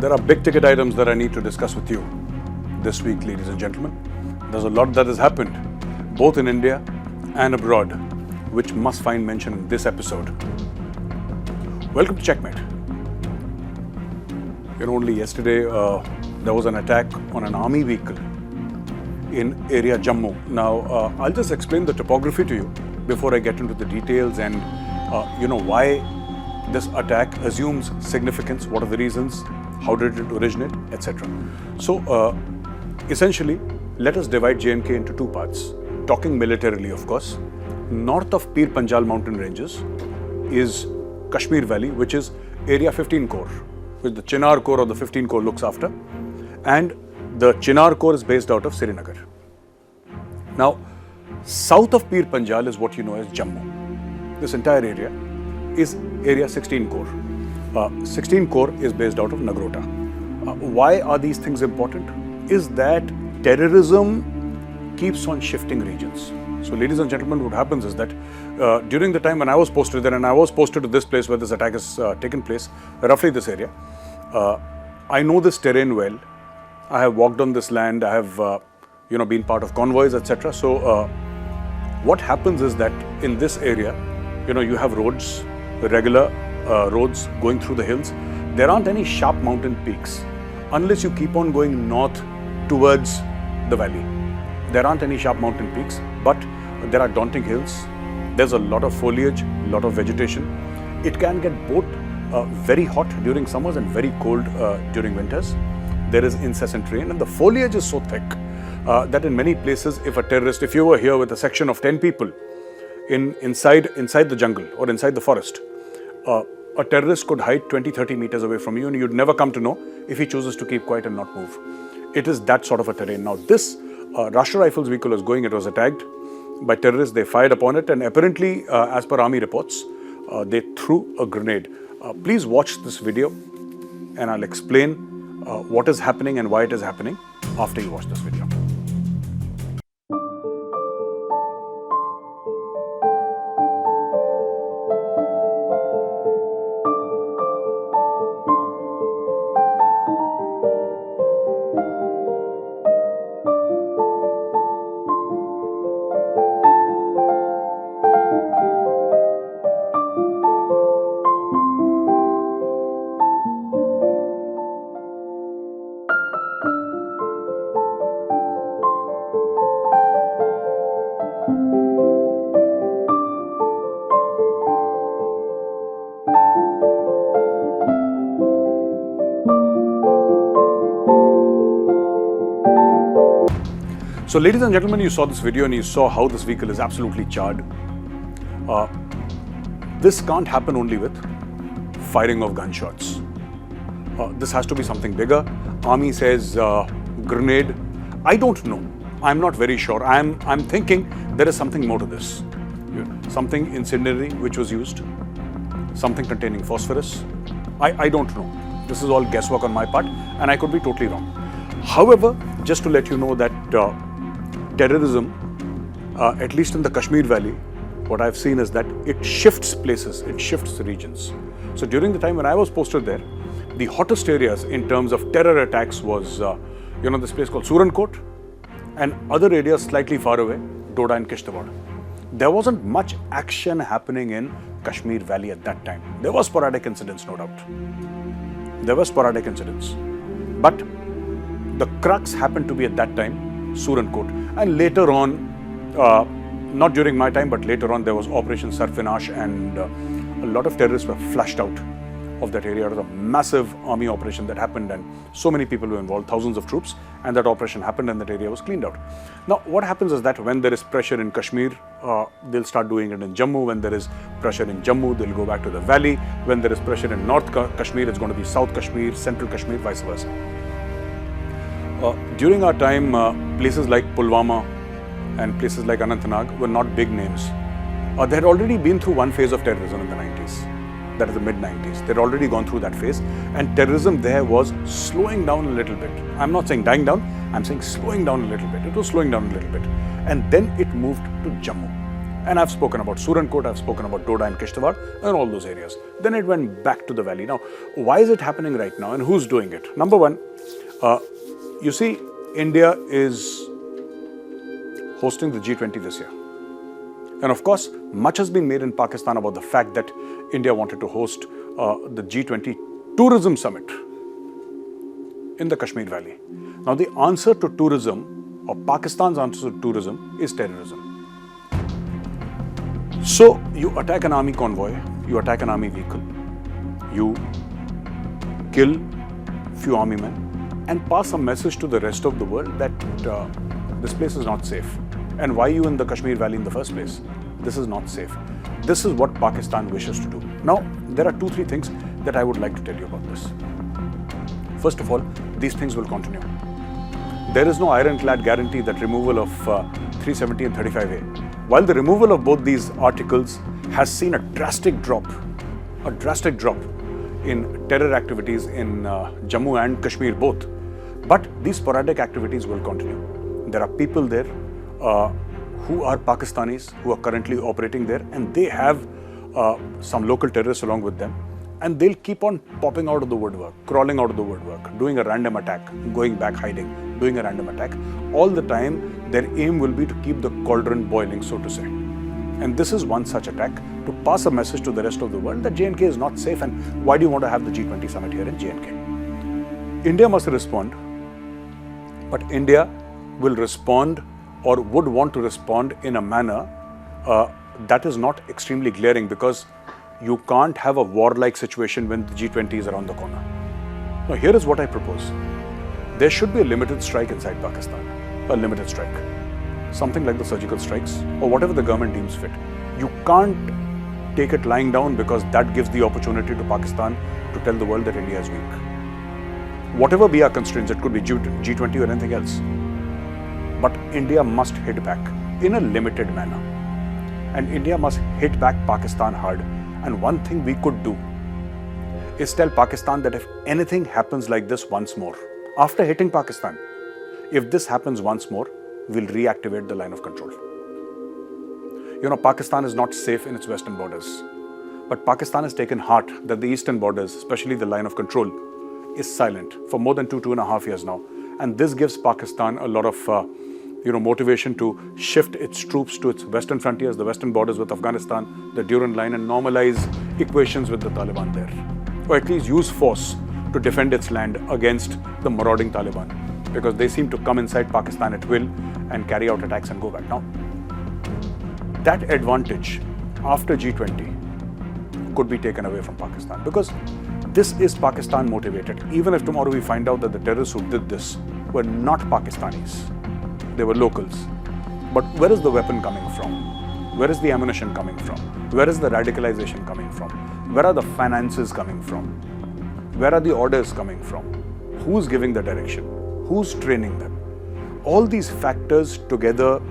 There are big ticket items that I need to discuss with you this week, ladies and gentlemen. There's a lot that has happened, both in India and abroad, which must find mention in this episode. Welcome to Checkmate. Only yesterday there was an attack on an army vehicle in area Jammu. Now, I'll just explain the topography to you before I get into the details and why this attack assumes significance, what are the reasons, how did it originate, etc. So, essentially, let us divide J&K into two parts. Talking militarily, of course. North of Pir Panjal mountain ranges is Kashmir Valley, which is Area 15 Corps, which the Chinar Corps or the 15 Corps looks after. And the Chinar Corps is based out of Srinagar. Now, south of Pir Panjal is what you know as Jammu. This entire area is Area 16 Corps. 16 Corps is based out of Nagrota. Why are these things important? Is that terrorism keeps on shifting regions. So, ladies and gentlemen, what happens is that during the time when I was posted there, and I was posted to this place where this attack has taken place, roughly this area, I know this terrain well. I have walked on this land. I have, been part of convoys, etc. So, what happens is that in this area, you have roads, regular roads going through the hills. There aren't any sharp mountain peaks unless you keep on going north towards the valley. There aren't any sharp mountain peaks, but there are daunting hills. There's a lot of foliage, a lot of vegetation. It can get both very hot during summers and very cold during winters. There is incessant rain, and the foliage is so thick that in many places, if you were here with a section of 10 people inside the jungle or inside the forest, a terrorist could hide 20-30 meters away from you and you'd never come to know if he chooses to keep quiet and not move. It is that sort of a terrain. Now, this Rashtra Rifles vehicle was going, it was attacked by terrorists. They fired upon it, and apparently, as per army reports, they threw a grenade. Please watch this video and I'll explain what is happening and why it is happening after you watch this video. So, ladies and gentlemen, you saw this video and you saw how this vehicle is absolutely charred. This can't happen only with firing of gunshots. This has to be something bigger. Army says grenade. I don't know. I'm not very sure. I'm thinking there is something more to this. Something incendiary which was used. Something containing phosphorus. I don't know. This is all guesswork on my part and I could be totally wrong. However, just to let you know that terrorism, at least in the Kashmir Valley, what I've seen is that it shifts places, it shifts regions. So during the time when I was posted there, the hottest areas in terms of terror attacks was, this place called Surankot, and other areas slightly far away, Doda and Kishtawar. There wasn't much action happening in Kashmir Valley at that time. There were sporadic incidents, no doubt. There were sporadic incidents. But the crux happened to be at that time Surankot, and later on, not during my time, but later on there was Operation Sarfinash, and a lot of terrorists were flushed out of that area. It was a massive army operation that happened and so many people were involved, thousands of troops, and that operation happened and that area was cleaned out. Now, what happens is that when there is pressure in Kashmir, they'll start doing it in Jammu. When there is pressure in Jammu, they'll go back to the valley. When there is pressure in North Kashmir, it's going to be South Kashmir, Central Kashmir, vice versa. During our time, places like Pulwama and places like Anantnag were not big names. They had already been through one phase of terrorism in the 90s, that is the mid-90s. They'd already gone through that phase, and terrorism there was slowing down a little bit. I'm not saying dying down, I'm saying slowing down a little bit. It was slowing down a little bit. And then it moved to Jammu. And I've spoken about Surankot, I've spoken about Doda and Kishtawar and all those areas. Then it went back to the valley. Now, why is it happening right now and who's doing it? Number one, you see, India is hosting the G20 this year. And of course, much has been made in Pakistan about the fact that India wanted to host the G20 tourism summit in the Kashmir Valley. Now, the answer to tourism, or Pakistan's answer to tourism, is terrorism. So, you attack an army convoy, you attack an army vehicle, you kill few army men, and pass a message to the rest of the world that this place is not safe. And why you in the Kashmir Valley in the first place? This is not safe. This is what Pakistan wishes to do. Now, there are 2-3 things that I would like to tell you about this. First of all, these things will continue. There is no ironclad guarantee that removal of 370 and 35A. While the removal of both these articles has seen a drastic drop in terror activities in Jammu and Kashmir both. But these sporadic activities will continue. There are people there who are Pakistanis who are currently operating there, and they have some local terrorists along with them, and they'll keep on popping out of the woodwork, crawling out of the woodwork, doing a random attack, going back hiding, doing a random attack. All the time, their aim will be to keep the cauldron boiling, so to say. And this is one such attack to pass a message to the rest of the world that J&K is not safe, and why do you want to have the G20 summit here in J&K? India must respond, but India will respond or would want to respond in a manner that is not extremely glaring, because you can't have a warlike situation when the G20 is around the corner. Now, here is what I propose. There should be a limited strike inside Pakistan, a limited strike. Something like the surgical strikes or whatever the government deems fit. You can't take it lying down, because that gives the opportunity to Pakistan to tell the world that India is weak. Whatever be our constraints, it could be G20 or anything else. But India must hit back in a limited manner. And India must hit back Pakistan hard. And one thing we could do is tell Pakistan that if anything happens like this once more, after hitting Pakistan, if this happens once more, we'll reactivate the line of control. You know, Pakistan is not safe in its western borders. But Pakistan has taken heart that the eastern borders, especially the line of control, is silent for more than 2.5 years now. And this gives Pakistan a lot of motivation to shift its troops to its western frontiers, the western borders with Afghanistan, the Durand line, and normalize equations with the Taliban there. Or at least use force to defend its land against the marauding Taliban, because they seem to come inside Pakistan at will and carry out attacks and go back. Now, that advantage after G20 could be taken away from Pakistan, because this is Pakistan motivated. Even if tomorrow we find out that the terrorists who did this were not Pakistanis, they were locals. But where is the weapon coming from? Where is the ammunition coming from? Where is the radicalization coming from? Where are the finances coming from? Where are the orders coming from? Who's giving the direction? Who's training them? All these factors together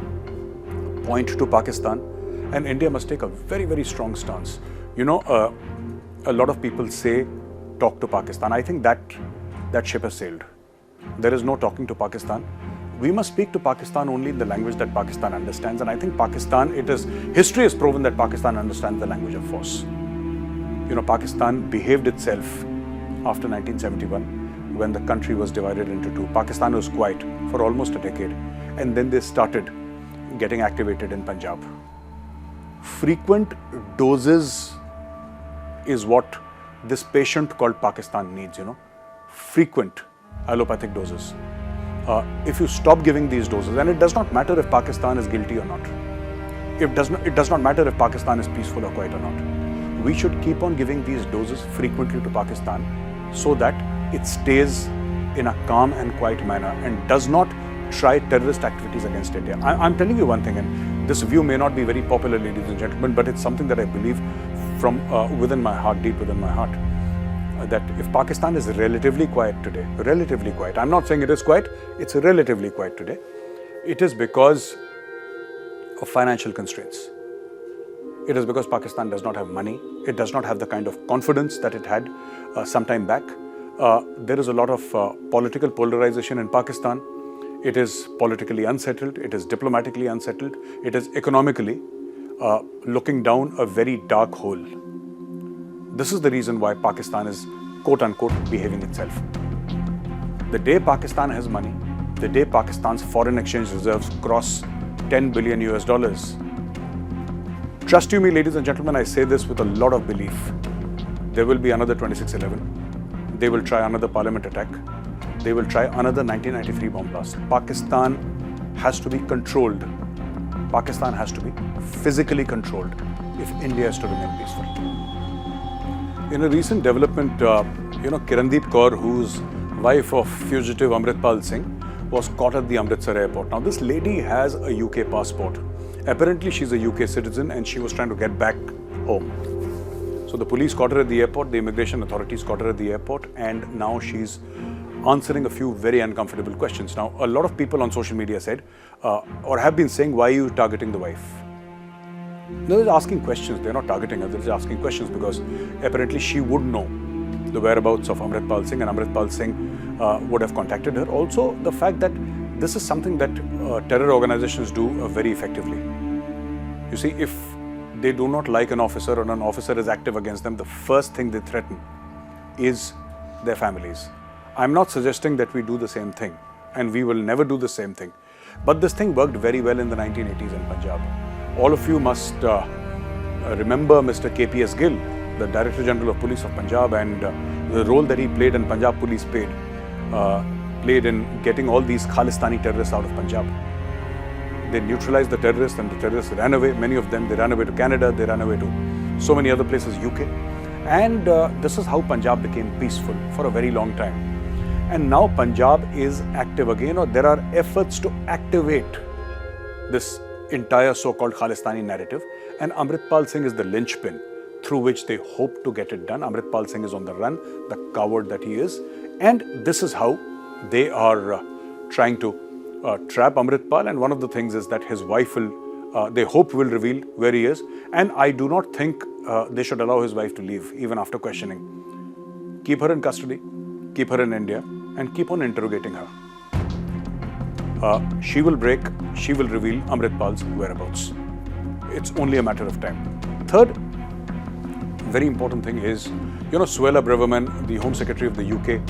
point to Pakistan, and India must take a very, very strong stance. You know, a lot of people say, talk to Pakistan. I think that ship has sailed. There is no talking to Pakistan. We must speak to Pakistan only in the language that Pakistan understands. And I think history has proven that Pakistan understands the language of force. You know, Pakistan behaved itself after 1971 when the country was divided into two. Pakistan was quiet for almost a decade. And then they started getting activated in Punjab. Frequent doses is what this patient called Pakistan needs, you know. Frequent allopathic doses. If you stop giving these doses, and it does not matter if Pakistan is guilty or not. It does not matter if Pakistan is peaceful or quiet or not. We should keep on giving these doses frequently to Pakistan so that it stays in a calm and quiet manner and does not try terrorist activities against India. I'm telling you one thing, and this view may not be very popular, ladies and gentlemen, but it's something that I believe from within my heart, deep within my heart, that if Pakistan is relatively quiet today, relatively quiet, I'm not saying it is quiet, it's relatively quiet today, it is because of financial constraints. It is because Pakistan does not have money. It does not have the kind of confidence that it had some time back. There is a lot of political polarization in Pakistan. It is politically unsettled. It is diplomatically unsettled. It is economically looking down a very dark hole. This is the reason why Pakistan is quote-unquote behaving itself. The day Pakistan has money, the day Pakistan's foreign exchange reserves cross 10 billion US dollars. Trust you me, ladies and gentlemen, I say this with a lot of belief. There will be another 26/11. They will try another parliament attack. They will try another 1993 bomb blast. Pakistan has to be controlled. Pakistan has to be physically controlled if India is to remain peaceful. In a recent development, Kirandeep Kaur, whose wife of fugitive Amritpal Singh, was caught at the Amritsar airport. Now, this lady has a UK passport. Apparently, she's a UK citizen and she was trying to get back home. So the police caught her at the airport, the immigration authorities caught her at the airport, and now she's answering a few very uncomfortable questions. Now, a lot of people on social media said, or have been saying, why are you targeting the wife? No, they're asking questions. They're not targeting her. They're just asking questions because apparently she would know the whereabouts of Amritpal Singh, and Amritpal Singh would have contacted her. Also, the fact that this is something that terror organizations do very effectively. You see, if they do not like an officer or an officer is active against them, the first thing they threaten is their families. I'm not suggesting that we do the same thing, and we will never do the same thing. But this thing worked very well in the 1980s in Punjab. All of you must remember Mr. KPS Gill, the Director General of Police of Punjab, and the role that he played and Punjab Police played in getting all these Khalistani terrorists out of Punjab. They neutralized the terrorists, and the terrorists ran away. Many of them, they ran away to Canada, they ran away to so many other places, UK. And this is how Punjab became peaceful for a very long time. And now Punjab is active again, or there are efforts to activate this entire so-called Khalistani narrative. And Amritpal Singh is the linchpin through which they hope to get it done. Amritpal Singh is on the run, the coward that he is. And this is how they are trying to trap Amritpal. And one of the things is that his wife will, they hope will reveal where he is. And I do not think they should allow his wife to leave, even after questioning. Keep her in custody, keep her in India, and keep on interrogating her. She will break, she will reveal Amritpal's whereabouts. It's only a matter of time. Third, very important thing is, Suella Braverman, the Home Secretary of the UK,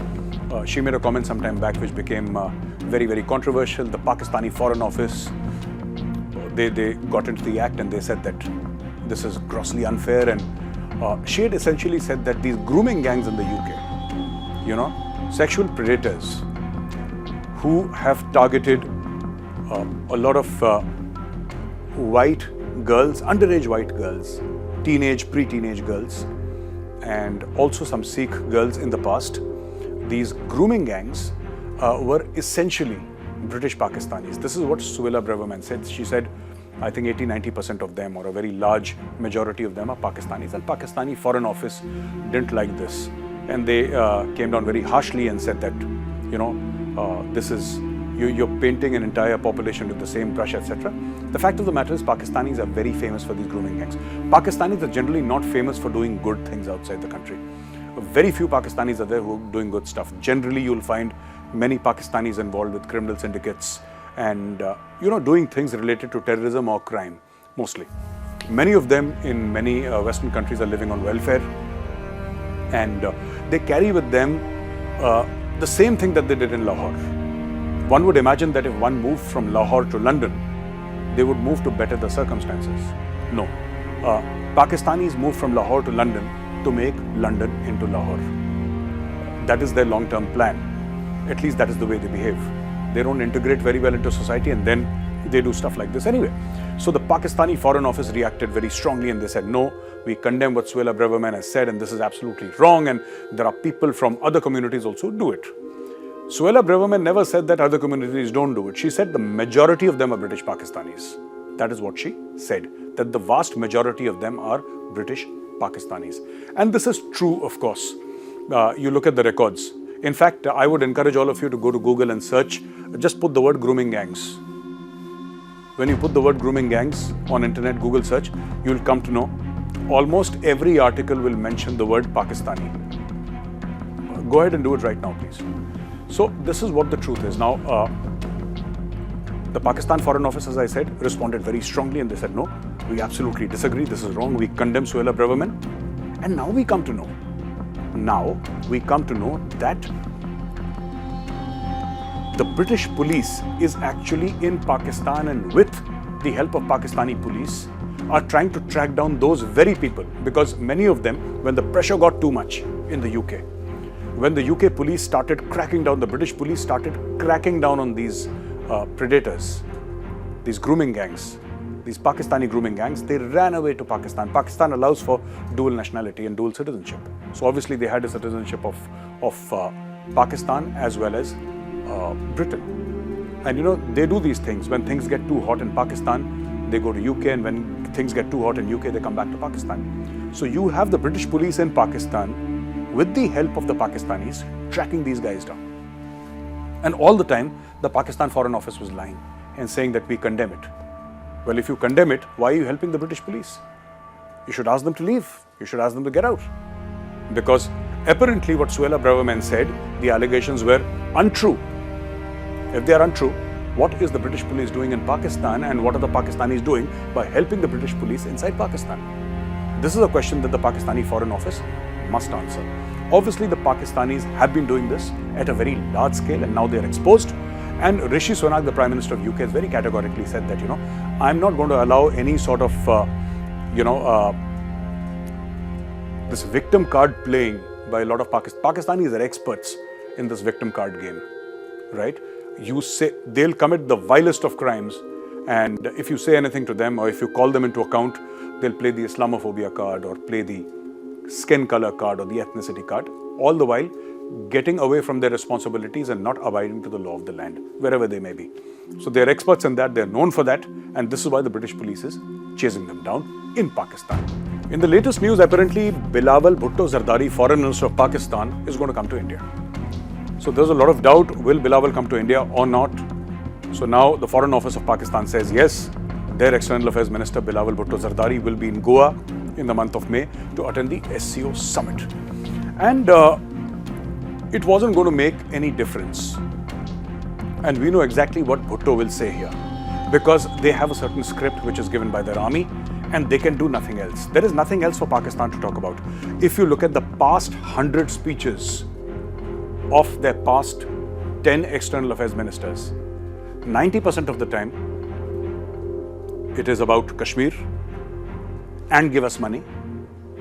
she made a comment some time back which became very, very controversial. The Pakistani Foreign Office, they got into the act and they said that this is grossly unfair, and she had essentially said that these grooming gangs in the UK, sexual predators who have targeted a lot of white girls, underage white girls, teenage, pre-teenage girls, and also some Sikh girls in the past. These grooming gangs were essentially British Pakistanis. This is what Suella Braverman said. She said, I think 80-90% of them, or a very large majority of them, are Pakistanis. And Pakistani Foreign Office didn't like this. And they came down very harshly and said that, this is, you're painting an entire population with the same brush, etc. The fact of the matter is Pakistanis are very famous for these grooming gangs. Pakistanis are generally not famous for doing good things outside the country. Very few Pakistanis are there who are doing good stuff. Generally, you'll find many Pakistanis involved with criminal syndicates and, doing things related to terrorism or crime, mostly. Many of them in many Western countries are living on welfare, and they carry with them the same thing that they did in Lahore. One would imagine that if one moved from Lahore to London, they would move to better the circumstances. No. Pakistanis moved from Lahore to London to make London into Lahore. That is their long-term plan. At least that is the way they behave. They don't integrate very well into society, and then they do stuff like this anyway. So the Pakistani Foreign Office reacted very strongly, and they said, no, we condemn what Suella Braverman has said, and this is absolutely wrong, and there are people from other communities also who do it. Suella Braverman never said that other communities don't do it. She said the majority of them are British Pakistanis. That is what she said, that the vast majority of them are British Pakistanis. And this is true, of course. You look at the records. In fact, I would encourage all of you to go to Google and search, just put the word grooming gangs. When you put the word grooming gangs on internet, Google search, you'll come to know almost every article will mention the word Pakistani. Go ahead and do it right now, please. So this is what the truth is. Now, the Pakistan Foreign Office, as I said, responded very strongly, and they said, no, We absolutely disagree. This is wrong. We condemn Suella Braverman. And now we come to know that the British police is actually in Pakistan, and with the help of Pakistani police are trying to track down those very people, because many of them, when the pressure got too much in the UK, when the UK police started cracking down, the British police started cracking down on these predators, these grooming gangs, these Pakistani grooming gangs, they ran away to Pakistan. Pakistan allows for dual nationality and dual citizenship. So obviously they had a citizenship of Pakistan as well as Britain. And they do these things. When things get too hot in Pakistan, they go to UK, and when things get too hot in UK, they come back to Pakistan. So you have the British police in Pakistan with the help of the Pakistanis tracking these guys down. And all the time, the Pakistan Foreign Office was lying and saying that we condemn it. Well, if you condemn it, why are you helping the British police? You should ask them to leave. You should ask them to get out. Because apparently what Suella Braverman said, the allegations were untrue. If they are untrue, what is the British police doing in Pakistan, and what are the Pakistanis doing by helping the British police inside Pakistan? This is a question that the Pakistani Foreign Office must answer. Obviously, the Pakistanis have been doing this at a very large scale, and now they are exposed. And Rishi Sunak, the Prime Minister of UK, has very categorically said that, I'm not going to allow any sort of, this victim card playing by a lot of Pakistanis are experts in this victim card game, right? You say they'll commit the vilest of crimes, and if you say anything to them or if you call them into account, they'll play the Islamophobia card or play the skin color card or the ethnicity card, all the while getting away from their responsibilities and not abiding to the law of the land, wherever they may be. So they're experts in that, they're known for that, and this is why the British police is chasing them down in Pakistan. In the latest news, apparently Bilawal Bhutto Zardari, Foreign Minister of Pakistan, is going to come to India. So there's a lot of doubt, will Bilawal come to India or not? So now the Foreign Office of Pakistan says yes, their External Affairs Minister Bilawal Bhutto Zardari will be in Goa in the month of May to attend the SCO summit. And it wasn't going to make any difference. And we know exactly what Bhutto will say here, because they have a certain script which is given by their army, and they can do nothing else. There is nothing else for Pakistan to talk about. If you look at the past 100 speeches of their past 10 External Affairs Ministers, 90% of the time, it is about Kashmir and give us money.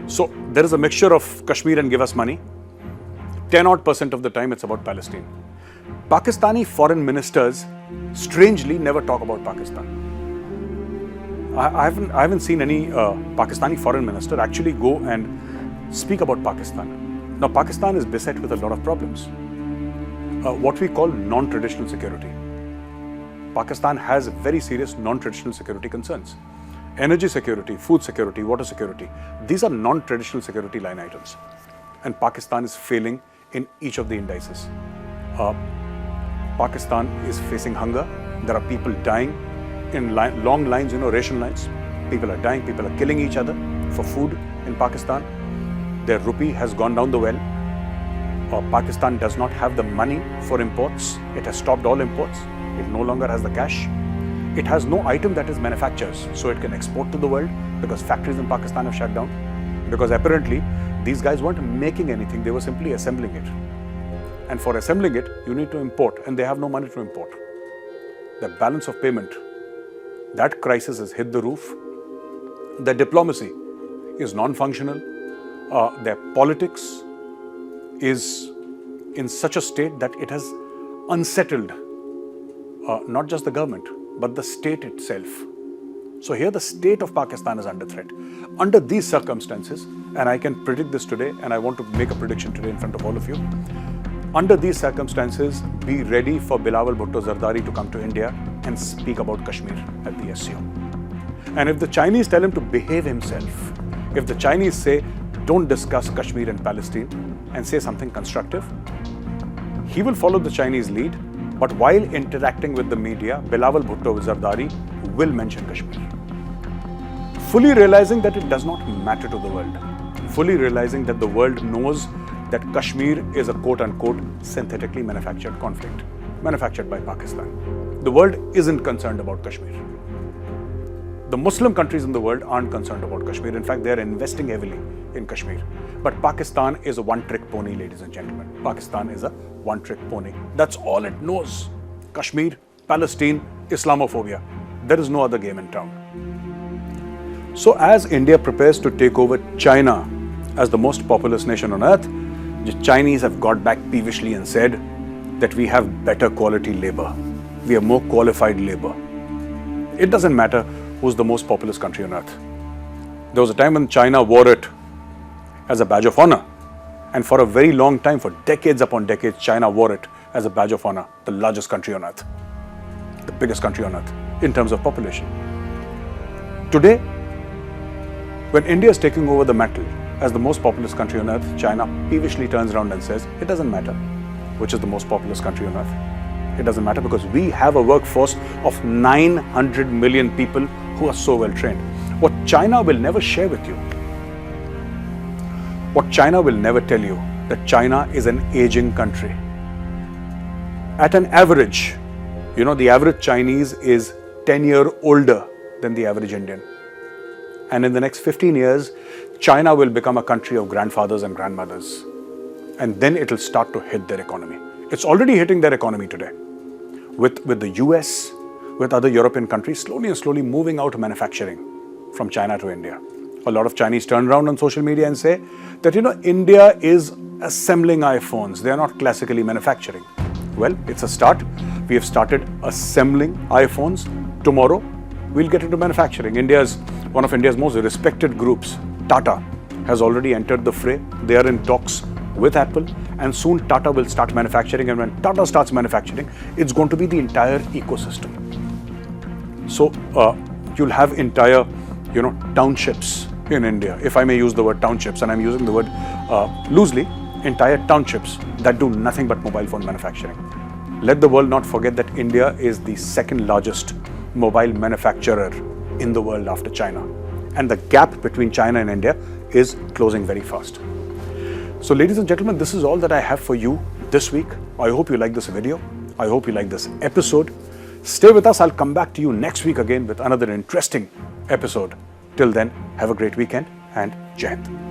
So there is a mixture of Kashmir and give us money. 10% of the time it's about Palestine. Pakistani foreign ministers strangely never talk about Pakistan. I haven't seen any Pakistani foreign minister actually go and speak about Pakistan. Now Pakistan is beset with a lot of problems. What we call non-traditional security. Pakistan has very serious non-traditional security concerns. Energy security, food security, water security. These are non-traditional security line items. And Pakistan is failing in each of the indices. Pakistan is facing hunger. There are people dying in long lines, ration lines. People are dying, people are killing each other for food in Pakistan. Their rupee has gone down the well. Pakistan does not have the money for imports. It has stopped all imports. It no longer has the cash. It has no item that is manufactured, so it can export to the world, because factories in Pakistan have shut down. Because apparently, these guys weren't making anything, they were simply assembling it. And for assembling it, you need to import, and they have no money to import. The balance of payment, that crisis has hit the roof. Their diplomacy is non-functional. Their politics is in such a state that it has unsettled not just the government, but the state itself. So here the state of Pakistan is under threat. Under these circumstances, and I can predict this today, and I want to make a prediction today in front of all of you. Under these circumstances, be ready for Bilawal Bhutto Zardari to come to India and speak about Kashmir at the SCO. And if the Chinese tell him to behave himself, if the Chinese say, don't discuss Kashmir and Palestine and say something constructive, he will follow the Chinese lead. But while interacting with the media, Bilawal Bhutto Zardari will mention Kashmir. Fully realizing that it does not matter to the world. Fully realizing that the world knows that Kashmir is a quote-unquote synthetically manufactured conflict, manufactured by Pakistan. The world isn't concerned about Kashmir. The Muslim countries in the world aren't concerned about Kashmir. In fact, they are investing heavily in Kashmir. But Pakistan is a one-trick pony, ladies and gentlemen. Pakistan is a one-trick pony. That's all it knows. Kashmir, Palestine, Islamophobia. There is no other game in town. So as India prepares to take over China as the most populous nation on earth, the Chinese have got back peevishly and said that we have better quality labor. We have more qualified labor. It doesn't matter who's the most populous country on earth. There was a time when China wore it as a badge of honor. And for a very long time, for decades upon decades, China wore it as a badge of honor. The largest country on earth. The biggest country on earth in terms of population. Today, when India is taking over the mantle as the most populous country on earth, China peevishly turns around and says, it doesn't matter which is the most populous country on earth. It doesn't matter because we have a workforce of 900 million people who are so well trained. What China will never share with you, what China will never tell you, that China is an aging country. At an average, the average Chinese is 10 years older than the average Indian. And in the next 15 years, China will become a country of grandfathers and grandmothers. And then it will start to hit their economy. It's already hitting their economy today. With the US, with other European countries, slowly and slowly moving out manufacturing from China to India. A lot of Chinese turn around on social media and say that, India is assembling iPhones. They are not classically manufacturing. Well, it's a start. We have started assembling iPhones. Tomorrow, we'll get into manufacturing. One of India's most respected groups, Tata, has already entered the fray. They are in talks with Apple, and soon Tata will start manufacturing. And when Tata starts manufacturing, it's going to be the entire ecosystem. So you'll have entire, townships in India, if I may use the word townships, and I'm using the word loosely, entire townships that do nothing but mobile phone manufacturing. Let the world not forget that India is the second largest mobile manufacturer in the world after China. And the gap between China and India is closing very fast. So ladies and gentlemen, this is all that I have for you this week. I hope you like this video. I hope you like this episode. Stay with us. I'll come back to you next week again with another interesting episode. Till then, have a great weekend and Jai Hind.